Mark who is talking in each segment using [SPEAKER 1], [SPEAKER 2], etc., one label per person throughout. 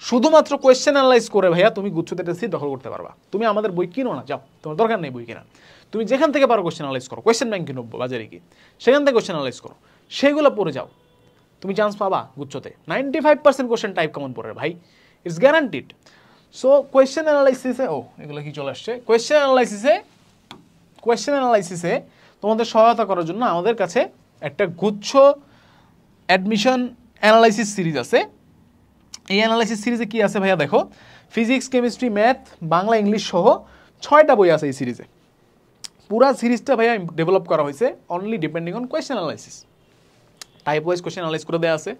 [SPEAKER 1] শুধুমাত্র question analyse করে ভাইয়া তুমি গুচ্ছতে একটা সিট দখল করতে পারবা। তুমি আমাদের বই কিনো না, যাও, তোমার দরকার নেই বই কেনা। তুমি যেখান থেকে পারো কোয়েশ্চেন অ্যানালাইজ করো, কোয়েশ্চেন ব্যাংক কিনো বাজারে কি, সেখান থেকে কোয়েশ্চেন অ্যানালাইজ করো, সেগুলো পড়ে যাও, তুমি চান্স পাবা গুচ্ছতে। 95% কোয়েশ্চেন টাইপ কমন পড়ে ভাই, ইটস গ্যারান্টিড। সো কোয়েশ্চেন অ্যানালাইসিসে এগুলো কি চলে আসছে, কোয়েশ্চেন অ্যানালাইসিসে তোমাদের সহায়তা করার জন্য আমাদের কাছে একটা গুচ্ছ অ্যাডমিশন অ্যানালাইসিস সিরিজ আছে। এই অ্যানালাইসিস সিরিজে কি আছে ভাইয়া দেখো, physics, chemistry, math, Bangla, English সহ 6টা বই আছে এই সিরিজে। পুরা সিরিজটা ভাইয়া ডেভেলপ করা হয়েছে only depending on question analysis. Type wise question analyse করে দেওয়া আছে,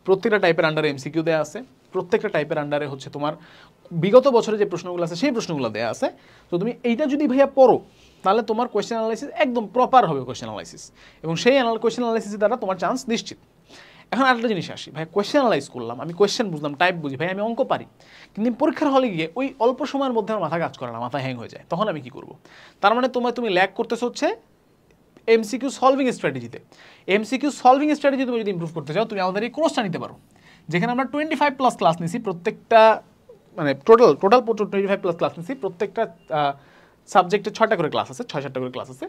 [SPEAKER 1] প্রত্যেকটা টাইপের আন্ডারে এমসিকিউ দেওয়া আছে, প্রত্যেকটা টাইপের আন্ডারে হচ্ছে তোমার বিগত বছরে যে প্রশ্নগুলো আছে সেই প্রশ্নগুলো দেওয়া আছে। তো তুমি এইটা যদি ভাইয়া পড়ো তাহলে তোমার কোয়েশ্চেন অ্যানালাইসিস একদম প্রপার হবে কোয়েশ্চেন অ্যানালাইসিস, এবং সেই কোয়েশ্চেন অ্যানালাইসিসের দ্বারা তোমার চান্স নিশ্চিত। এখন আরেকটা জিনিস আসি, ভাই কোয়েশ্চেন অ্যানালাইজ করলাম, আমি কোয়েশ্চেন বুঝলাম, টাইপ বুঝি, ভাই আমি অঙ্ক পারি, কিন্তু পরীক্ষার হলে গিয়ে ওই অল্প সময়ের মধ্যে আমার মাথা কাজ করে না, মাথা হ্যাং হয়ে যায়, তখন আমি কি করব? তার মানে তুমি ল্যাক করতেছ হচ্ছে এমসিকিউ সলভিং স্ট্র্যাটেজিতে। এমসিকিউ সলভিং স্ট্র্যাটেজি তুমি যদি ইমপ্রুভ করতে চাও, তুমি আমাদের এই কোর্সটা নিতে পারো, যেখানে আমরা 25+ ক্লাস নিছি, প্রত্যেকটা মানে টোটাল 25+ ক্লাস নিছি, প্রত্যেকটা সাবজেক্টে 6টা করে ক্লাস আছে, 6-7টা করে ক্লাস আছে।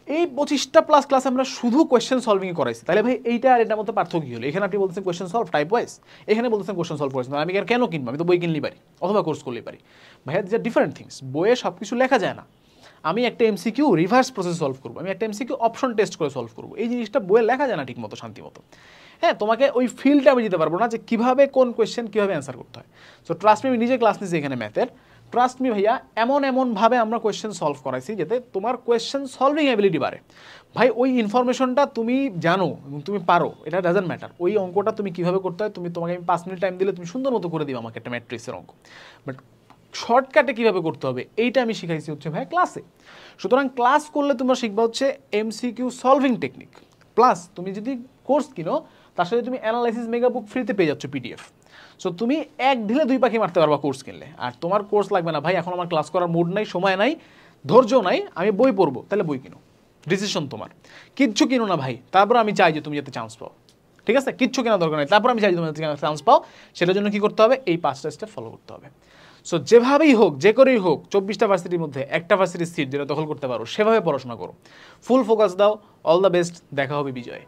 [SPEAKER 1] এই 25+ ক্লাস আমরা শুধু কোয়েশ্চেন সলভিং করাইছি। তাহলে ভাই এইটা আর এটার মধ্যে পার্থক্য কি হলো? এখানে আপনি বলতেছেন কোয়েশ্চেন সলভ টাইপ ওয়াইজ, এখানে বলতেছেন কোয়েশ্চেন সলভ করেছেন, আমি কেন কিনবো? আমি তো বই কিনলেই পারি অথবা কোর্স করলেই পারি। ভাইয়া দিস আর ডিফারেন্ট থিংস। বইয়ে সব কিছু লেখা যায় না। আমি একটা এমসিকিউ রিভার্স প্রসেস সলভ করবো, আমি একটা এমসিকিউ অপশন টেস্ট করে সলভ করবো, এই জিনিসটা বইয়ে লেখা যায় না ঠিক মতো, শান্তি মতো। হ্যাঁ, তোমাকে ওই ফিল্ডটা আমি দিতে পারবো না যে কীভাবে কোন কোয়েশ্চেন কীভাবে অ্যান্সার করতে হয়। সো ট্রাস্ট মি, আমি নিজে ক্লাস নিয়েছি এখানে ম্যাথের, ট্রাস্ট মি ভাইয়া, এমনভাবে আমরা কোয়েশ্চেন সলভ করাইছি যাতে তোমার কোয়েশ্চেন সলভিং অ্যাবিলিটি বাড়ে। ভাই ওই ইনফরমেশনটা তুমি জানো এবং তুমি পারো, এটা ডাজন্ট ম্যাটার। ওই অঙ্কটা তুমি কীভাবে করতে হয়, তোমাকে আমি 5 মিনিট টাইম দিলে তুমি সুন্দর মতো করে দিও আমাকে একটা ম্যাট্রিক্সের অঙ্ক, বাট শর্টকাটে কীভাবে করতে হবে এইটা আমি শিখাইছি হচ্ছে ভাই ক্লাসে। সুতরাং ক্লাস করলে তোমরা শিখবা হচ্ছে এমসিকিউ সলভিং টেকনিক, প্লাস তুমি যদি কোর্স কিনো তার সাথে তুমি অ্যানালাইসিস মেগা বুক ফ্রিতে পেয়ে যাচ্ছ পিডিএফ। সো তুমি এক ঢিলে 2 পাখি মারতে পারবা কোর্স কিনলে। আর তোমার কোর্স লাগবে না ভাই, এখন আমার ক্লাস করার মুড নাই, সময় নাই, ধৈর্য নাই, আমি বই পড়বো, তাহলে বই কিনো, ডিসিশন তোমার। কিচ্ছু কিনো না ভাই, তারপর আমি চাই যে তুমি যাতে চান্স পাও, ঠিক আছে? কিচ্ছু কেনা দরকার নেই, তারপর আমি চাই যে তুমি যাতে চান্স পাও। সেটার জন্য কী করতে হবে? এই 5টা স্টেপ ফলো করতে হবে। সো যেভাবেই হোক, যে করেই হোক, 24টা ভার্সিটির মধ্যে একটা ভার্সিটির সিট যেটা দখল করতে পারো, সেভাবে পড়াশোনা করো, ফুল ফোকাস দাও। অল দ্য বেস্ট, দেখা হবে বিজয়।